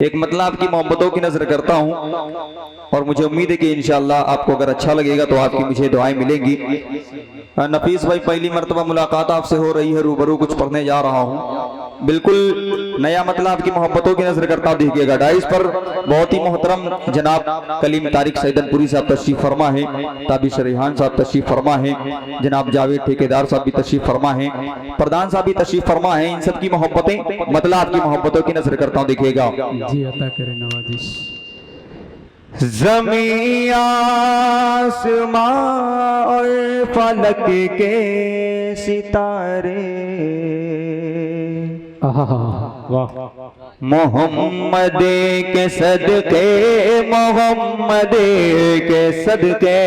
एक मतलब आपकी मोहब्बतों की नजर करता हूँ और मुझे उम्मीद है कि इंशाअल्लाह आपको अगर अच्छा लगेगा तो आपकी मुझे दुआएं मिलेंगी। नफीस भाई, पहली मर्तबा मुलाकात आपसे हो रही है, रूबरू कुछ पढ़ने जा रहा हूँ, बिल्कुल नया मतलब आपकी मोहब्बतों की नजर करता हूँ देखिएगा। डाइस पर बहुत ही मोहतरम जनाब कलीम तारिक सैदनपुरी साहब तशरीफ फरमा है, ताबिश रेहान साहब तशरीफ फरमा है, जनाब जावेद ठेकेदार साहब भी तशरीफ फरमा है, प्रधान साहब भी तशरीफ फरमा है। इन सब की मोहब्बतें मतलब आपकी मोहब्बतों की नजर करता हूँ देखिएगा। जी अता करे नवाजिश। ज़मीं आसमां और फलक के सितारे वाह मोहम्मद के सदके, मोहम्मद के सदके।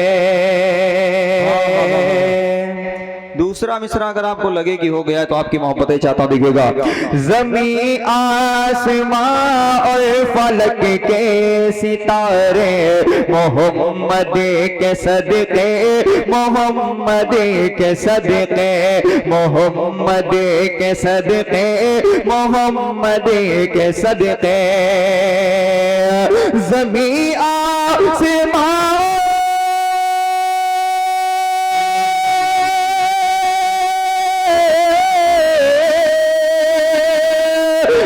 दूसरा मिसरा अगर आपको लगे कि हो गया तो आपकी मोहब्बतें चाहता दिखेगा। ज़मीं आसमां और फलक के सितारे मोहम्मद के सदके, मोहम्मद के सदके, मोहम्मद के सदके, मोहम्मद के सदके। ज़मीं आसमां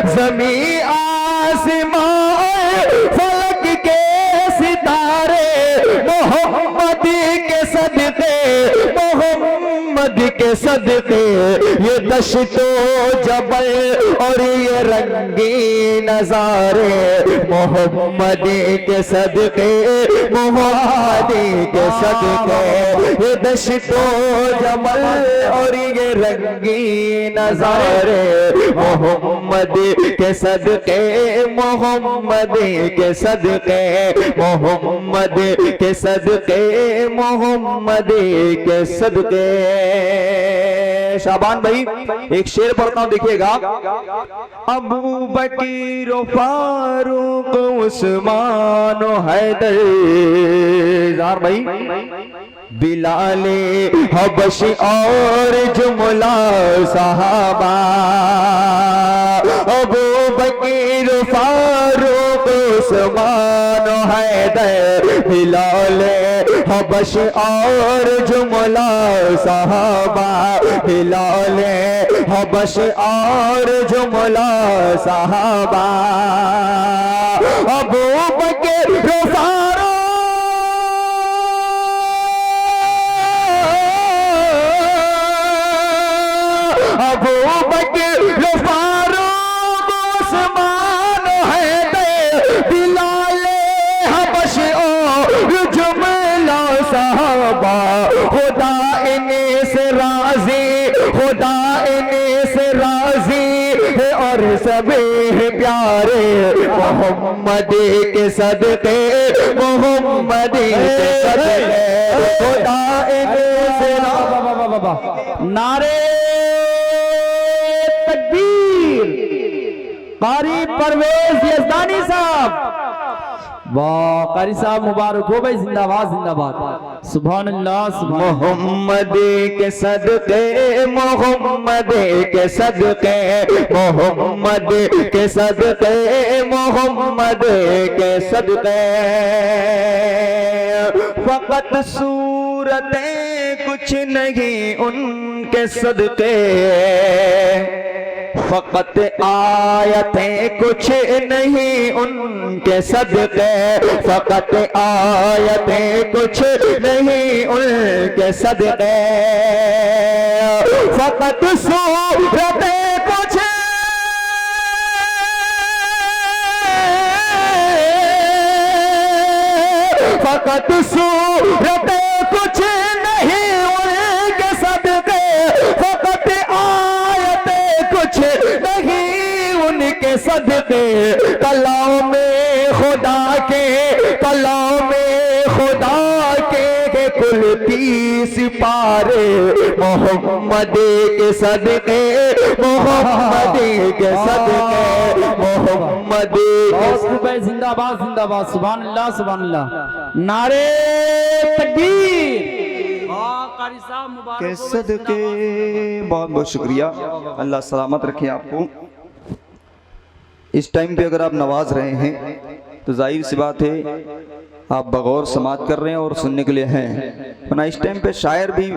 ज़मीं आसमां फलक के सितारे मोहम्मद के सदके, मोहम्मद के सदके। ये दश्तो जबल और ये रंगी नजारे मोहम्मद के सदके, मोहम्मद के सदके। ये दश्तो जबल और ये रंगी नजारे मोहम्मद के सदके, मोहम्मद के सदके, मोहम्मद के सदके, मोहम्मद के सदके। शाबान भाई एक शेर पढ़ता हूं देखिएगा। अबू बकीर फारूक उस्मान हैदर, जार भाई बिलाले हबशी और जुमला सहाबा। अबू बकीर फारूक उस्मान हैदर बिलाले हबश और जुमला सहाबा, बिलाले हबश और जुमला सहाबा। अबू बकीर फारूक अबू बकीर फारूक उस्मान हैदर बिलाले हबश और जुमला सहाबा। खुदा इन्हीं से राजी, खुदा इन्हीं से राजी है और सभी प्यारे मोहम्मद के सदके, मोहम्मद के सदके। खुदा इन्हीं से नारे तकबीर। कारी परवेज यज़दानी साहब, वाह कारी साहब मुबारक हो भाई, जिंदाबाद जिंदाबाद। सुभान अल्लाह सुभान। मोहम्मद के सदके, मोहम्मद के सदके, मोहम्मद के सदके, मोहम्मद के सदके। फकत सूरतें कुछ नहीं उनके सदके, फकत आयतें कुछ नहीं उनके सदके, फकत आयतें कुछ नहीं उनके सदके। फकत सूरतें कुछ फकत सूरतें कुछ नहीं उनके सदके, फकत आयतें कुछ नहीं उनके सदके। कलाम में खुदा के, कलाम में खुदा के कुल 30 पारे मोहम्मद के सदके, मोहम्मद के सदके, मोहम्मद के। जिंदाबाद जिंदाबाद। सुभान अल्लाह सुभान अल्लाह। नारे तकबीर। कारी साहब मुबारक के सदके। बहुत बहुत शुक्रिया, अल्लाह सलामत रखे आपको। इस टाइम पे अगर आप नवाज रहे हैं तो जाहिर सी बात है आप बगौर समात कर रहे हैं और सुनने के लिए हैं, वरना इस टाइम पे शायर भी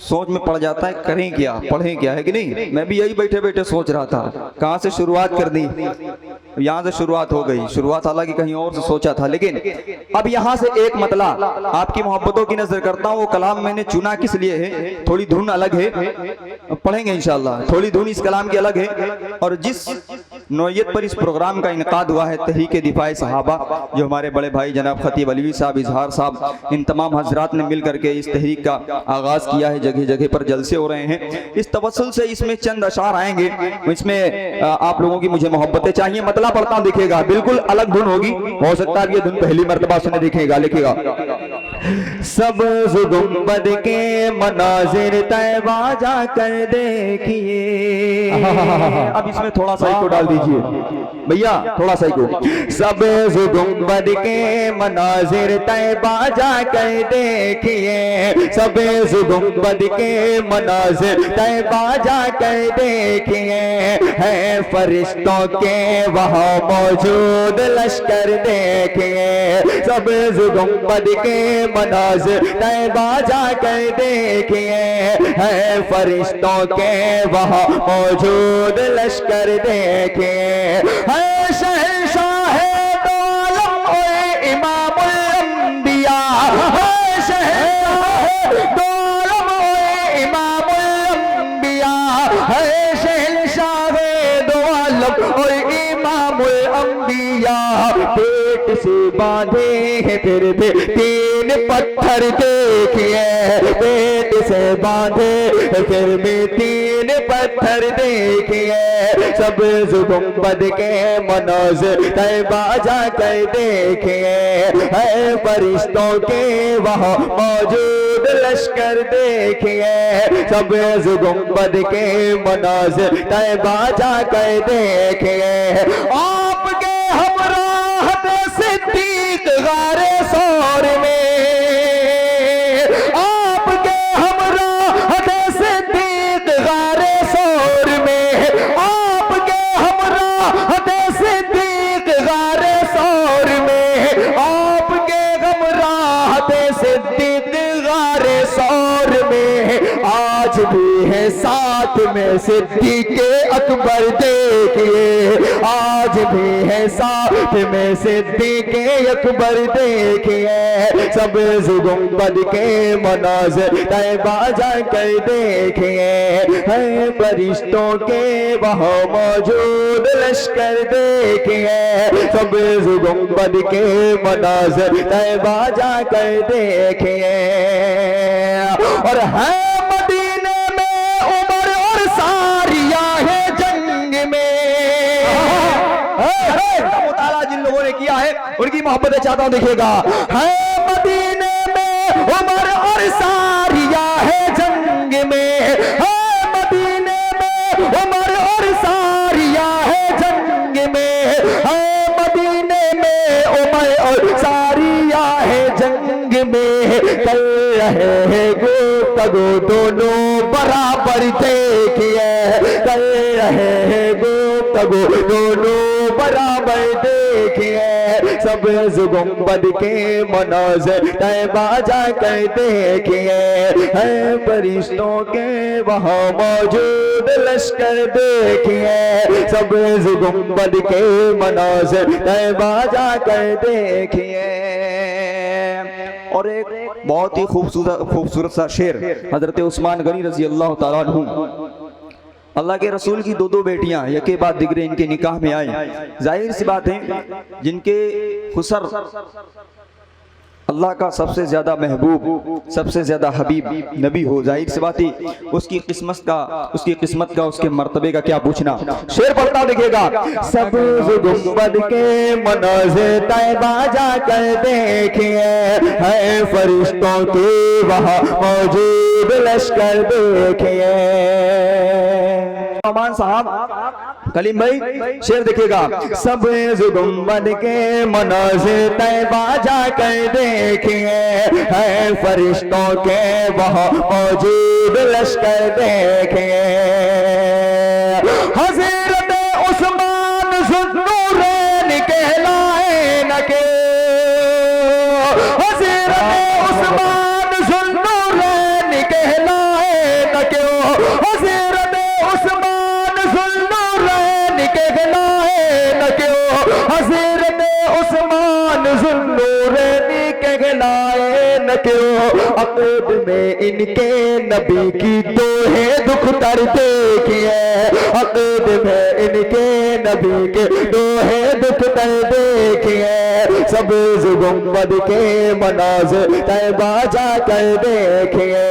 सोच में पड़ जाता है करें क्या, पढ़ें क्या, है कि नहीं। मैं भी यही बैठे बैठे सोच रहा था कहाँ से शुरुआत कर दी, यहाँ से शुरुआत हो गई। शुरुआत हालांकि कहीं और से सोचा था, लेकिन अब यहाँ से एक मतला आपकी मोहब्बतों की नजर करता हूँ। वो कलाम मैंने चुना किस लिए है, थोड़ी धुन अलग है, पढ़ेंगे इंशाल्लाह। थोड़ी धुन इस कलाम की अलग है, और जिस नौयत पर इस प्रोग्राम का इनकाद हुआ है तहरीक दिफाए सहाबा, जो हमारे बड़े भाई जनाब खतीब अलवी साहब, इजहार साहब, इन तमाम हजरात ने मिल करके इस तहरीक का आगाज किया है। जगह जगह पर जलसे हो रहे हैं। इस तवस्सुल से इसमें चंद अशार आएंगे, इसमें आप लोगों की मुझे मोहब्बतें चाहिए। मतला पढ़ता हूं, दिखेगा बिल्कुल अलग धुन होगी, हो सकता है ये धुन पहली मर्तबा सुने, दिखेगा, लिखेगा। सब्ज़ गुंबद के मनाजिर तैबा जाकर देखिए। अब इसमें थोड़ा सा इको डाल दीजिए भैया, थोड़ा सा इको। सब्ज़ गुंबद के मनाजिर तैबा जाकर देखिए, सब्ज़ गुंबद के मनाजिर तैबा जाकर देखिए, है फरिश्तों के वहाँ मौजूद लश्कर देखिए। सब्ज़ गुंबद के मनाजिर तैबा जाकर देखिए, है फरिश्तों के वहाँ मौजूद लश्कर देखिए, है शहंशाह दो आलम और इमामुल अंबिया, है शहंशाह दो आलम और इमामुल अंबिया, है शहंशाह दो आलम और इमामुल अंबिया। पेट से बांधे हैं फिर भी तीन पत्थर देखिए, पेट से बांधे फिर भी तीन पत्थर देखिए। सब्ज़ गुंबद के मनाज़िर तैबा जाकर देखिए, है फरिश्तों के वहाँ मौजूद लश्कर देखिए। सब्ज़ गुंबद के मनाज़िर तैबा जाकर देखिए, आपके हमराह सिद्दीक़ गारे सौर में, आपके हमराह सिद्दीक़ गारे सौर में, आपके हमराह सिद्दीक़ गारे सौर में, आपके हमराह सिद्दीक़ गारे सौर में। आज भी है साथ में सिद्दीक़ अकबर देखिए, आज भी है साथ में सिद्दीक़ अकबर देखिए। सब्ज़ गुंबद के मनाज़िर तैबा जाकर देखिए, है फरिश्तों के वहाँ मौजूद लश्कर देखिए। सब्ज़ गुंबद के मनाज़िर तैबा जाकर देखिए, और है मदीने में उमर और सारिया है जंग में। मुताला जिन लोगों ने किया है उनकी मोहब्बतें चाहता हूं, देखिएगा। है मदीने में उमर और सारिया है जंग में, है मदीने में उमर और सारिया है जंग में, है मदीने में उमर और सारिया है जंग में। कर रहे हैं गुफ्तगू दोनों बराबर देखिए, कर रहे हैं गुफ्तगू दोनों बराबर देखिए। सब्ज़ गुंबद के मनाज़िर तैबा जाकर देखिए, है फरिश्तों के वहाँ मौजूद लश्कर देखिए। सब्ज़ गुंबद के मनाज़िर तैबा जाकर देखिए। और एक बहुत ही खूबसूरत सा शेर हजरत उस्मान गनी रजी अल्लाह ताला अन्हु, अल्लाह के रसूल की दो बेटियां यके बाद दिगरे इनके निकाह में आई। जाहिर सी बात है जिनके खुसर अल्लाह का सबसे ज्यादा महबूब, सबसे ज्यादा हबीब नबी हो, जाहिर सी बात है उसकी किस्मत का उसके मर्तबे का क्या पूछना। शेर पढ़ता देखिएगा। सब्ज़ गुंबद के मनाज़िर तैबा जाकर देखिए, है फरिश्तों के वहाँ मौजूद लश्कर देखिए। अमान साहब कलीम भाई शेर देखिएगा। सब्ज़ गुंबद के मनाज़िर तैबा जाकर देखिए, है फरिश्तों के वहाँ मौजूद लश्कर देखिए। हज़रत उस्मान न क्यों हज़रत उस्मान ज़ुन्नूरैन कहलाए न क्यों हज़रत उस्मान ज़ुन्नूरैन कहलाए न क्यों हज़रत उस्मान ज़ुन्नूरैन कहलाए न क्यों अक़द में इनके नबी की दोहे दुख तर देखिए अक़द में इनके नबी के दोहे दुख तर देखिए सब गुंबद के मनाज़िर तैबा जाकर देखिए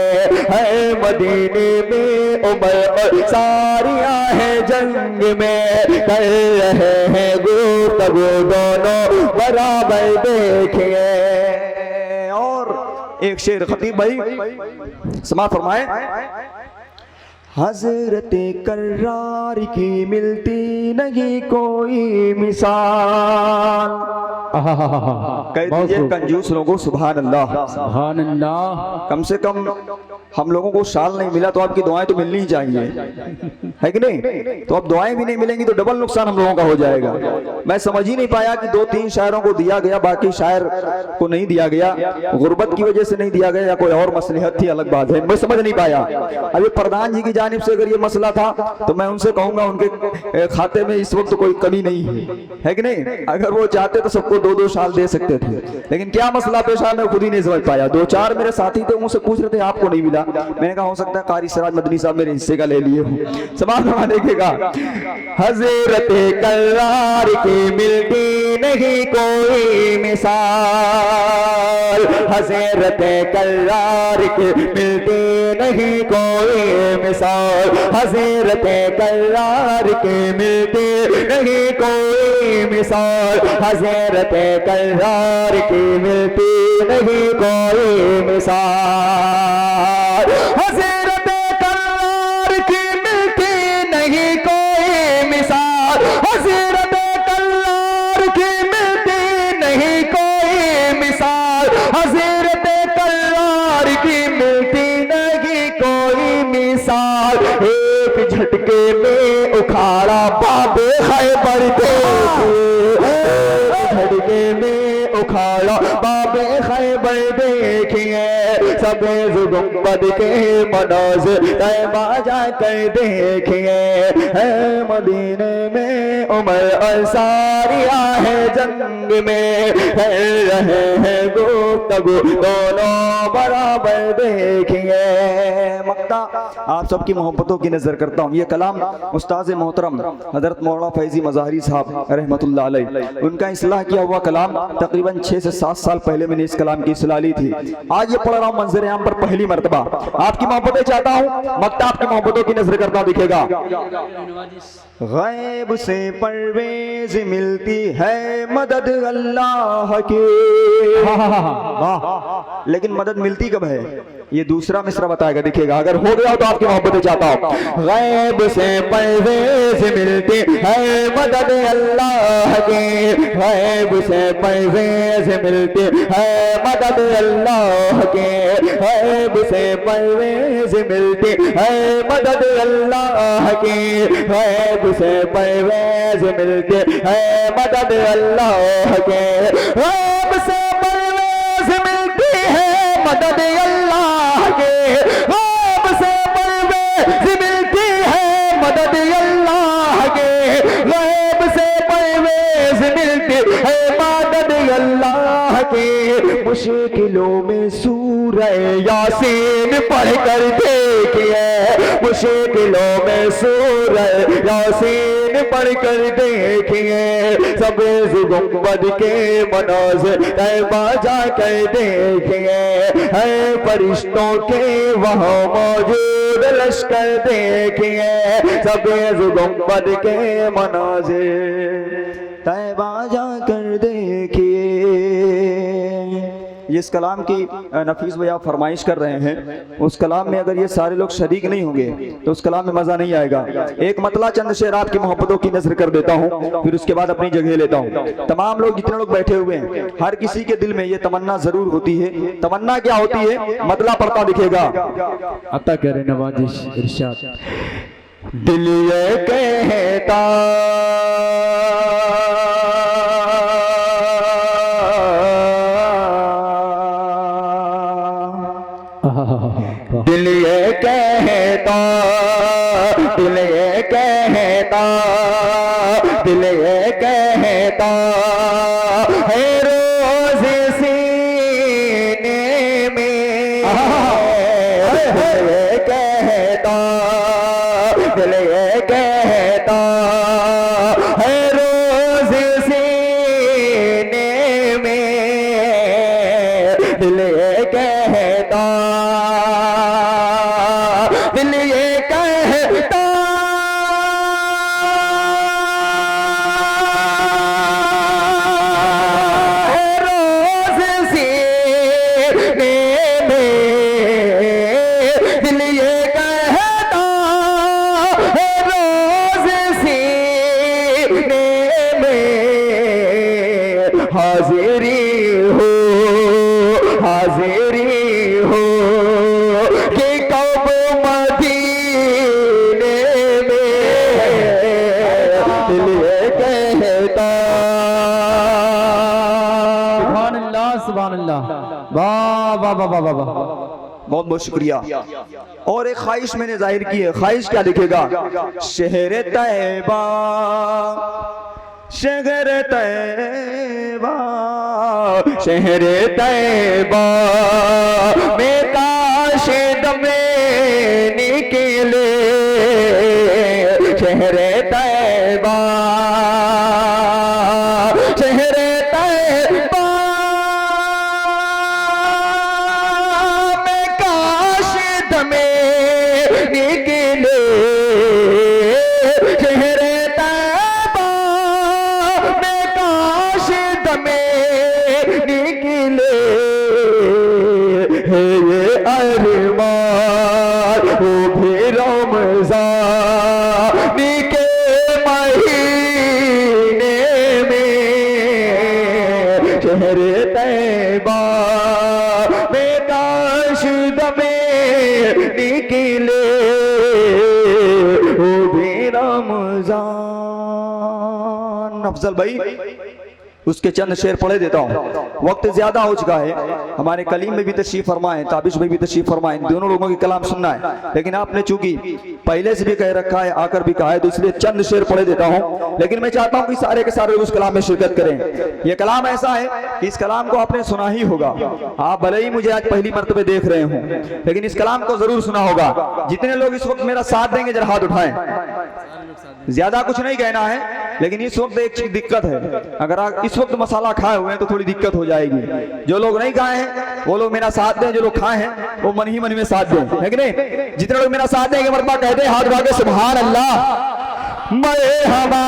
है मदीने में उमर और सारियां हैं जंग में कर रहे हैं गुफ्तगू दोनों बराबर देखिए। और एक शेर खतीब भाई समाअत फरमाए हज़रत कर्रार की मिलती नहीं कोई मिसाल। कह दीजिए कंजूस लोगों सुभान अल्लाह सुभान अल्लाह। कम से कम हम लोगों को साल नहीं मिला तो आपकी दुआएं तो मिलनी ही चाहिए है कि नहीं। तो अब दुआएं भी नहीं मिलेंगी तो डबल नुकसान हम लोगों का हो जाएगा। मैं समझ ही नहीं पाया कि 2-3 शायरों को दिया गया बाकी शायर को नहीं दिया गया। गुर्बत की वजह से नहीं दिया गया या कोई और मसलहत थी अलग बात है। मैं समझ नहीं पाया। अभी प्रधान जी की जानिब से अगर ये मसला था तो मैं उनसे कहूंगा उनके खाते में इस वक्त कोई कमी नहीं है कि नहीं। अगर वो चाहते तो सबको 2-2 साल दे सकते थे लेकिन क्या मसला पेश आया मैं खुद ही नहीं समझ पाया। 2-4 मेरे साथी थे मुझसे पूछ रहे थे आपको नहीं मिला। मैंने कहा हो सकता है कारी सिराज मदनी साहब मेरे हिस्से का ले लिए हो। समाज देखेगा हज़रत कर्रार की मिलती नहीं कोई मिसाल हज़रत कर्रार की मिलती नहीं कोई मिसाल हज़रत कर्रार की मिलती नहीं कोई मिसाल हज़रत कर्रार की मिलती नहीं कोई मिसाल हज़रत कर्रार की मिलती नहीं कोई मिसाल हज़रत कर्रार की मिलती नहीं कोई मिसाल हज़रत कर्रार की मिलती नहीं कोई मिसाल। एक झटके में उखाड़ा बाबे खैबर देखिए एक झटके में उखाड़ा बाबे खैबर देखिए सब गुंबद के मनाज़िर तैबा जाकर देखिए है मदीने में उमर और सारियां हैं जंग में कर रहे हैं गुफ्तगू दोनों बराबर देखिए। मक्ता आप सबकी मोहब्बतों की नजर करता हूँ। ये कलाम उस्ताद मोहतरम हजरत मौलाना फैजी मज़ाहरी साहब रहमतुल्लाह अलैह उनका इस्लाह किया हुआ कलाम तकरीबन 6 से 7 साल पहले मैंने इस कलाम की इस्लाह ली थी। आज ये पढ़ रहा हूँ मंजर आम पर पहली मर्तबा। आपकी मोहब्बतें चाहता हूँ मक्ता आपकी मोहब्बतों की नजर करता हूँ। दिखेगा गैब से परवेज मिलती है मदद अल्लाह की लेकिन मदद मिलती कब है ये दूसरा मिसरा बताएगा। दिखेगा अगर हो गया तो आपकी मोहब्बतें चाहता हूँ। गैब से परवेज मिलती है मदद अल्लाह की गैब से परवेज मिलती है मदद अल्लाह की गैब से परवेज मिलती है मदद अल्लाह की गैब से परवेज मिलती है मदद अल्लाह के गैब से परवेज मिलती है मदद अल्लाह के गैब से परवेज मिलती है मदद अल्लाह के गैब से परवेज मिलती है मदद अल्लाह के। मुश्किलों में सूरह यासीन पढ़कर देखिए मुश्किलों में सूरह यासीन पढ़कर देखिए सब गुंबद के मनाज़िर तैबा जाकर देखिए है फरिश्तों के वहाँ मौजूद लश्कर देखिए सब गुंबद के मनाज़िर तैबा जाकर देखिए। जिस कलाम की नफीस भैया फरमाइश कर रहे हैं उस कलाम में अगर ये सारे लोग शरीक नहीं होंगे तो उस कलाम में मजा नहीं आएगा। एक मतला चंद शेर आपकी मोहब्बतों की नजर कर देता हूँ फिर उसके बाद अपनी जगह लेता हूँ। तमाम लोग जितने लोग बैठे हुए हैं हर किसी के दिल में ये तमन्ना जरूर होती है। तमन्ना क्या होती है मतला पढ़ता दिखेगा। अता करे नवाजिश इरशाद दिल ये कहता दिल ये कहता है रोज सीने में, दिल ये कहता, दिल ये कहता है रोज सीने में, दिल ये कहता, दिल ये कहता है रोज सीने में, दिल ये कहता है रोज सीने में, हाजिरी हो, हाजिरी हो कि कब मदीने में, दिल ये कहता। सुभान अल्लाह, सुभान अल्लाह। वाह वाह वाह वाह वाह वाह। बहुत बहुत शुक्रिया। और एक ख्वाहिश मैंने जाहिर की है, ख्वाहिश क्या लिखेगा? शहर तैबा, शहर तैबा, शहर तैबा में काश दमे निकले, शहर तैबा, शहर तैबा में काश दमे निकले, शहर तैबा में काश दमे निकले, है ये अरमान वो भी रमज़ान के महीने में, शहर तैबा में काश दमे निकले, वो भी रमज़ान। अफजल भाई उसके चंद शेर पढ़े देता हूँ, वक्त ज्यादा हो चुका है। हमारे कलीम में भी तशरीफ फरमाए, ताबिश में भी तशरीफ फरमाए, दोनों लोगों की कलाम सुनना है, लेकिन आपने चूंकि पहले से भी कह रखा है, आकर भी कहा है, तो इसलिए चंद शेर पढ़े देता हूँ। लेकिन मैं चाहता हूँ कि सारे के सारे उस कलाम में शिरकत करें। यह कलाम ऐसा है कि इस कलाम को आपने सुना ही होगा। आप भले ही मुझे आज पहली मर्तबे देख रहे हों, लेकिन इस कलाम को जरूर सुना होगा। जितने लोग इस वक्त मेरा साथ देंगे जरा हाथ उठाएं। ज्यादा कुछ नहीं कहना है, लेकिन इस वक्त एक चीज दिक्कत है, अगर आप इस वक्त मसाला खाए हुए हैं तो थोड़ी दिक्कत हो जाएगी। जो लोग नहीं खाए हैं वो लोग मेरा साथ दें, जो लोग खाए हैं वो मन ही मन में साथ दें, है कि नहीं? जितने लोग मेरा साथ देंगे मरतबा कहते हैं हाथ उठा के सुभान अल्लाह। मरहबा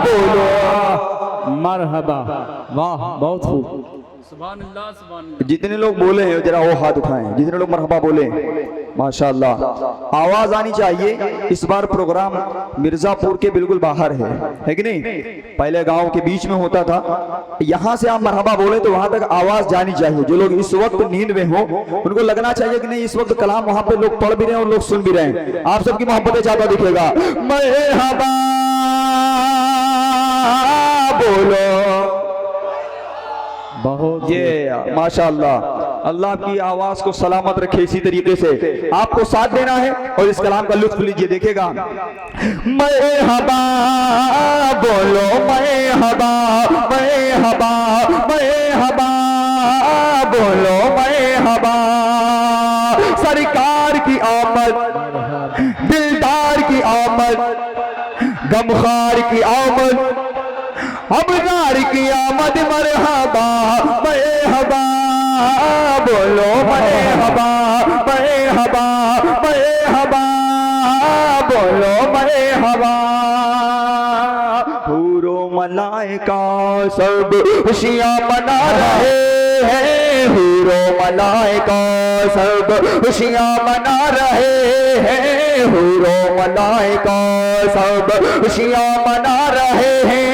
बोलो, मरहबा, वाह बहुत खूब। सुभान अल्लाह, सुभान अल्लाह। जितने लोग बोले हैं जरा वो हाथ उठाएं, जितने लोग मरहबा बोले। माशाअल्लाह, आवाज आनी चाहिए। इस बार प्रोग्राम मिर्जापुर के बिल्कुल बाहर है कि नहीं? पहले गांव के बीच में होता था, यहाँ से आप मरहबा बोले तो वहां तक आवाज जानी चाहिए। जो लोग इस वक्त नींद में हो उनको लगना चाहिए कि नहीं इस वक्त कलाम वहां पे लोग पढ़ भी रहे हैं और लोग सुन भी रहे हैं। आप सबकी मोहब्बत चाहता दिखेगा। मरहबा बोलो, बहुत ये माशाअल्लाह। अल्लाह की आवाज को सलामत रखे। इसी तरीके से आपको साथ देना है और इस कलाम का लुत्फ लीजिए। देखिएगा, मरहबा बोलो, मरहबा मरहबा मरहबा बोलो, मरहबा। सरकार की आमद, दिलदार की आमद, गमखार की आमद, अबदार की आमद, मरहबा मरहबा बोलो, मरहबा मरहबा मरहबा बोलो, मरहबा। हूरो मलाइका सब खुशियाँ मना रहे हैं, हूरो मलाइका सब खुशियाँ मना रहे हैं, हूरो मलाइका सब खुशियाँ मना रहे हैं।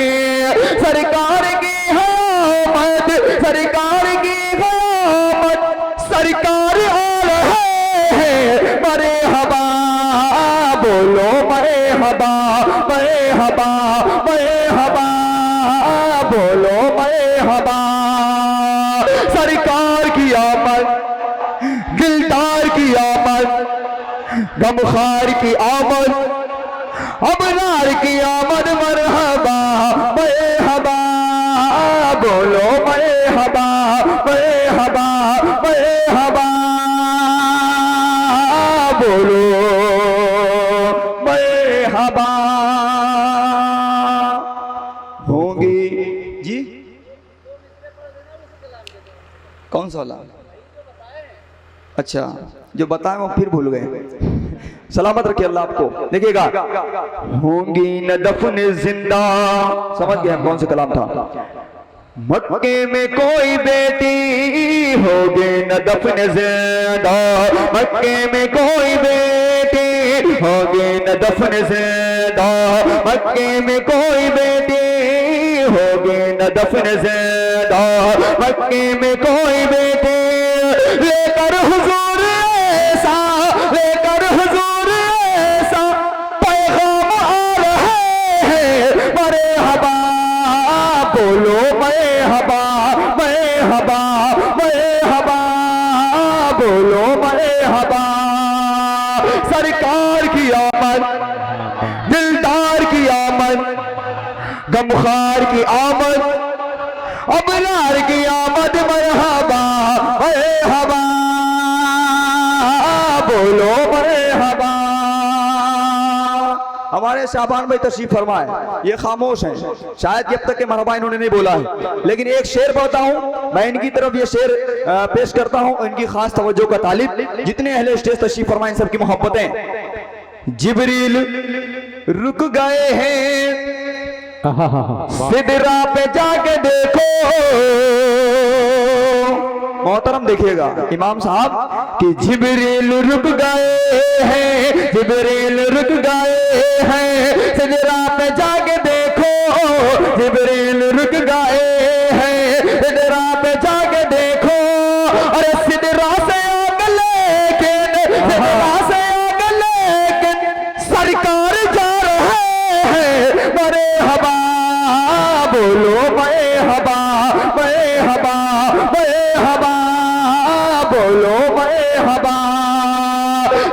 सरकार की आमद, सरकार की आमद, सरकार आ रहे हैं, मरहबा बोलो, मरहबा मरहबा मरहबा बोलो, मरहबा। सरकार की आमद, दिलदार की आमद, गम गमखार की आमद, अबरार की आमद, मरहबा मरहबा, बोलो मरहबा मरहबा मरहबा, बोलो मरहबा। होंगी जी, कौन सा वाला? अच्छा, जो बताएं वो फिर भूल गए। सलामत रखिए अल्लाह आपको। देखिएगा, होंगी न दफन जिंदा, समझ गए हम कौन सा कलाम था। मक्के में कोई बेटी होगी न दफन जिंदा, मक्के में कोई बेटी होगी न दफन जिंदा, मक्के में कोई बेटी होगी न दफन जिंदा, मक्के में कोई बेटी लेकर हुजूर ऐसा, लेकर हुजूर ऐसा पैगाम आ रहे हैं, मरहबा, बोलो मरहबा मरहबा मरहबा, बोलो मरहबा। सरकार की आमद, दिलदार की आमद, गमखार की आमद, अबरार की आमद, मरहबा मरहबा, बोलो मरहबा। हमारे शाबान भाई तशरीफ फरमाए, ये खामोश हैं, शायद जब तक के मरहबा इन्होंने नहीं बोला है, लेकिन एक शेर पढ़ता हूं मैं, इनकी तरफ ये शेर पेश करता हूं, इनकी खास तवज्जो का तालिब। जितने अहले स्टेज तशरीफ फरमाए, इन सबकी मोहब्बतें। जिब्रील रुक गए हैं सिदरा पे जाके देखो, मोहतरम देखिएगा इमाम साहब कि जिब्रील रुक गए हैं, जिब्रील रुक गए हैं, सिदरा पे जाके देखो, जिब्रील रुक गए हैं, सिदरा पे जाके देखो। अरे सिदरा से आग लेकिन, सिदरा से आग लेकिन सरकार जा रहे हैं, मरहबा, बोलो मरहबा मरहबा मरहबा, बोलो मरहबा।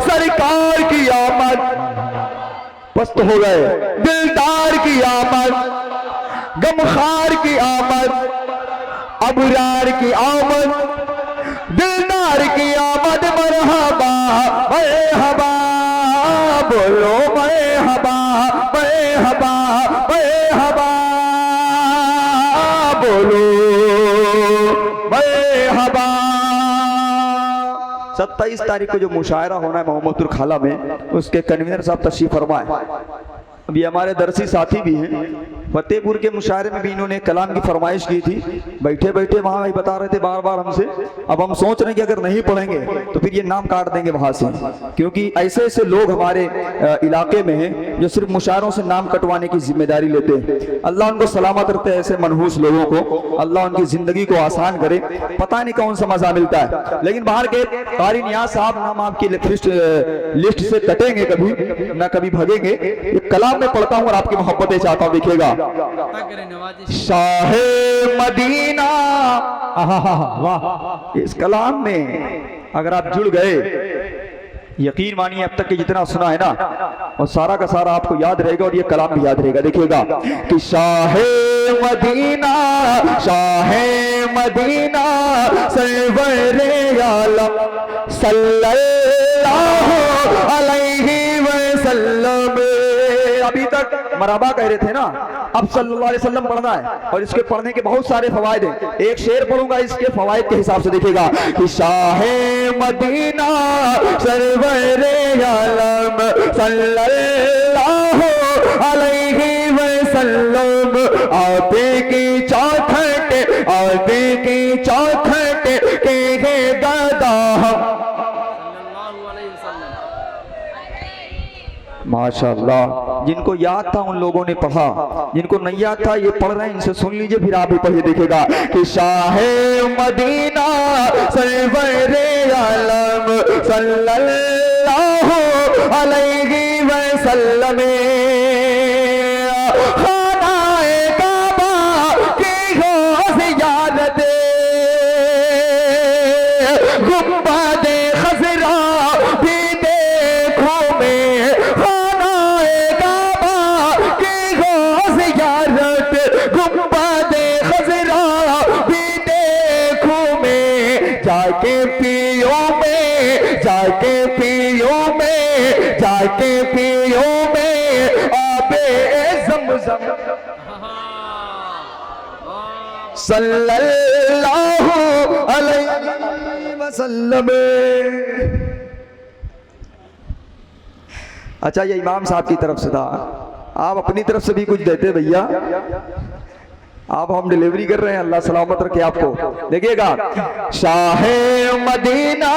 सरकार की आमद, पस्त हो गए, दिलदार की आमद, गमखार की आमद, अबरार की आमद, दिलदार की आमद, मरहबा मरहबा, बोलो मरहबा मरहबा मरहबा, बोलो मरहबा। 27 तारीख को जो मुशायरा होना है मोहम्मदपुर खाला में, उसके कन्वीनर साहब तशरीफ फरमाए। अभी हमारे दरसी साथी भी हैं, फतेहपुर के मुशायरे में भी इन्होंने कलाम की फरमाइश की थी, बैठे बैठे वहाँ वही बता रहे थे बार बार हमसे। अब हम सोच रहे हैं कि अगर नहीं पढ़ेंगे तो फिर ये नाम काट देंगे वहाँ से, क्योंकि ऐसे ऐसे लोग हमारे इलाके में हैं जो सिर्फ मुशायरों से नाम कटवाने की जिम्मेदारी लेते हैं। अल्लाह उनको सलामत रखते हैं, ऐसे मनहूस लोगों को अल्लाह उनकी जिंदगी को आसान करे। पता नहीं कौन सा मजा मिलता है, लेकिन बाहर के कारी नियाज साहब नाम आपकी लिस्ट से कटेंगे कभी ना कभी भगेंगे। एक कलाम में पढ़ता हूँ और आपकी मोहब्बतें चाहता हूँ, देखिएगा। शाहे मदीना, वाह, इस कलाम में अगर आप जुड़ गए, यकीन मानिए अब तक के जितना सुना है ना, और सारा का सारा आपको याद रहेगा और ये कलाम भी याद रहेगा। देखिएगा कि शाहे मदीना, शाहे मदीना, सरवरे आलम सल्लल्लाहु अलैहि वसल्लम। अभी तक मरहबा कह रहे थे ना, अब सल्लल्लाहु अलैहि वसल्लम पढ़ना है, और इसके पढ़ने के बहुत सारे फवायद हैं। एक शेर पढ़ूंगा इसके फवायद के हिसाब से, देखिएगा कि शाहे मदीना सरवरे आलम सल्लल्लाहु अलैहि वसल्लम, आपे की चौखट, आपे की चौखट के गदा। माशाअल्लाह, जिनको याद था उन लोगों ने पढ़ा, जिनको नहीं याद था ये पढ़ रहे हैं, इनसे सुन लीजिए, फिर आप भी पढ़िए। देखिएगा कि शाहे मदीना सरवरे आलम सल्लल्लाहु अलैहि वसल्लम, खानाए काबा की हो ज़ियारत, गुंबद खज़रा भी देखो सल्लल्लाहु अलैहि वसल्लम। अच्छा, ये इमाम साहब की तरफ से था, आप अपनी तरफ से भी कुछ देते भैया। आप हम डिलीवरी कर रहे हैं, अल्लाह सलामत रखे आपको। देखिएगा, शाहे मदीना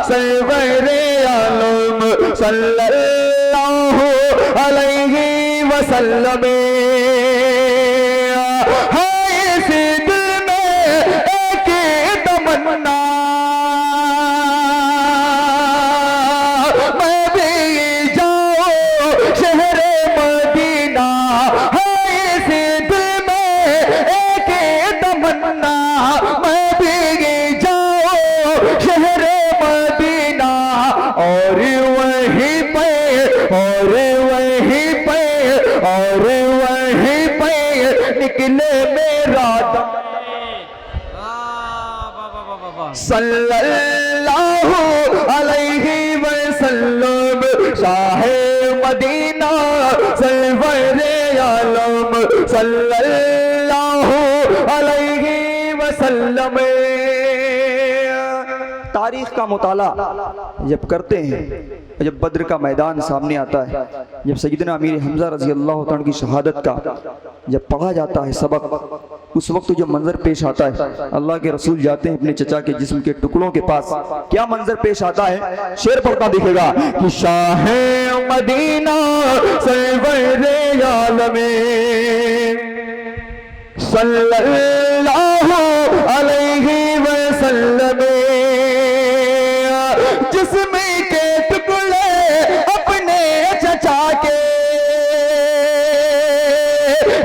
सरवरे आलम सल्लल्लाहु अलैहि वसल्लम। है इस दिल में एक तमन्ना, मैं भी जाऊं शहरे मदीना। है इस दिल में एक तमन्ना, मैं भी जाऊं शहरे मदीना। और वहीं पे निकले मेरा दम। सल्लल्लाहु अलैहि वसल्लम, शाहे मदीना सरवरे आलम सल्लल्लाहु अलैहि वसल्लम। तारीख का मुताला जब करते हैं, जब बद्र का मैदान सामने आता है, जब सैयदना अमीर हमजा रजी अल्लाह तआला की शहादत का जब पढ़ा जाता है सबक, उस वक्त जो मंजर पेश आता है, अल्लाह के रसूल जाते हैं अपने चचा के जिस्म के टुकड़ों के पास, क्या मंजर पेश आता है, शेर पढ़ता दिखेगा कि शाहे मदीना सरवरे आलमे सल्लल्लाहु अलैहि वसल्लम। जिस्म के टुकड़े अपने चचा के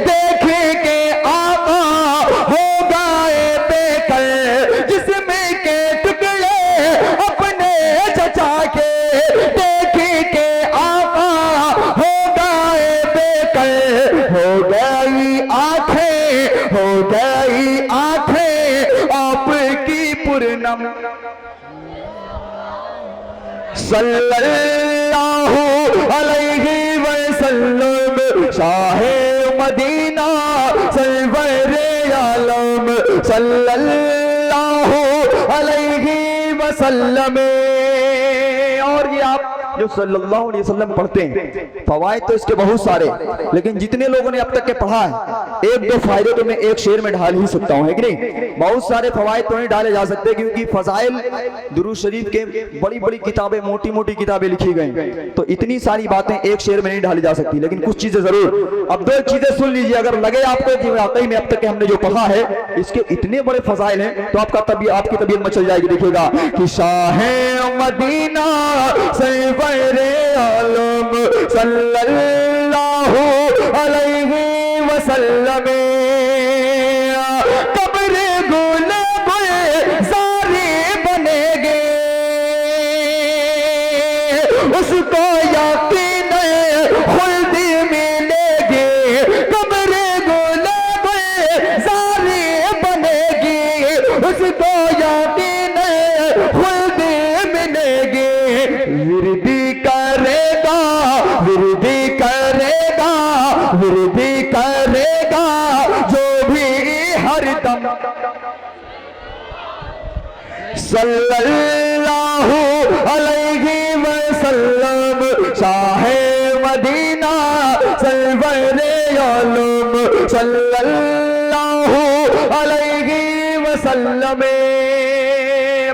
देख के आका हो गए बेकल। जिस्म के टुकड़े अपने चचा के देख के आका हो गए बेकल। हो गई आंखें आपकी पूर्णम। सल्लल्लाहु अलैहि वसल्लम, शाहे मदीना सरवरे आलम सल्लल्लाहु अलैहि वसल्लम। और ये आप जो सल्लल्लाहु अलैहि वसल्लम पढ़ते हैं, फवायद तो इसके बहुत सारे, लेकिन जितने लोगों ने अब तक के पढ़ा है, एक दो फायदे तो मैं एक शेर में ढाल ही सकता हूँ, है कि नहीं। बहुत सारे फवायद तो नहीं डाले जा सकते, क्योंकि फजाइल दुरूद शरीफ के बड़ी बड़ी किताबें, मोटी मोटी किताबें लिखी गई, तो इतनी सारी बातें एक शेर में नहीं डाली जा सकती, लेकिन कुछ चीजें जरूर। अब दो चीजें सुन लीजिए, अगर लगे आपको कि वाकई में अब तक के हमने जो पढ़ा है इसके इतने बड़े फजाइल हैं, तो आपकी तबीयत मचल जाएगी। देखिएगा कि शाहे मदीना सरवरे आलम सल्लल्लाहु अलैहि वसल्लम। कब्रे गुलाब सारे बनेगे, उसको यकीन खुल्द मिलेगी। कब्रे गुलाब सारे बनेगी, उसको यकीन खुल्द मिलेगी। विरदी करेगा जो भी हरदम। सल्लल्लाहु अलैहि वसल्लम, शाहे मदीना सरवरे आलम सल्लल्लाहु अलैहि वसल्लम।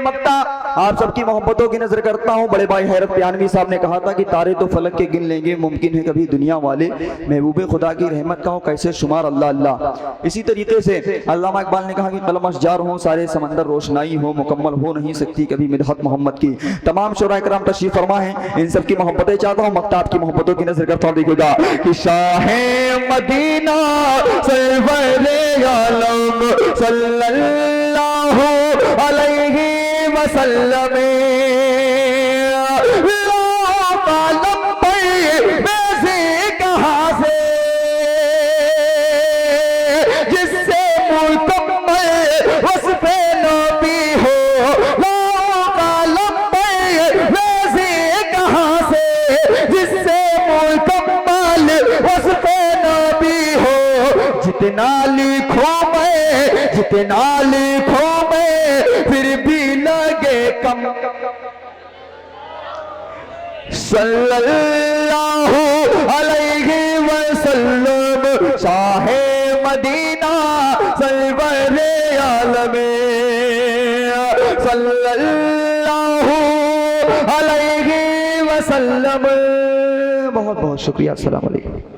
मक्ता आप सबकी मोहब्बतों की नजर करता हूँ। बड़े भाई हैरत प्यानवी साहब ने कहा था कि तारे तो फलक के गिन लेंगे, मुमकिन है कभी दुनिया वाले महबूबे खुदा की रहमत का हो कैसे शुमार अल्लाह अल्लाह। इसी तरीके से अल्लामा इकबाल ने कहा कि कलम अशजार हो, सारे समंदर रोशनाई हो, मुकम्मल हो नहीं सकती कभी मिदहत मोहम्मद की। तमाम शोरा इकराम तशरीफ फरमा है, इन सब की मोहब्बतें चाहता हूँ। मक्ता आपकी मोहब्बतों की नजर करता हूँ। देखिएगा कि शाहे मदीना सरवरे आलम सल्लल्लाहु अलैहि वसल्लम। कहाँ से जिससे मुकम्मल वस्फ़े नबी हो, वैसे कहाँ से जिससे मुकम्मल वस्फ़े नबी जितना लिखूं मैं फिर भी लगे कम। सल्लल्लाहु अलैहि वसल्लम शाहे मदीना सरवरे आलम, सल्लल्लाहु अलैहि वसल्लम। बहुत बहुत शुक्रिया। अस्सलाम वालेकुम।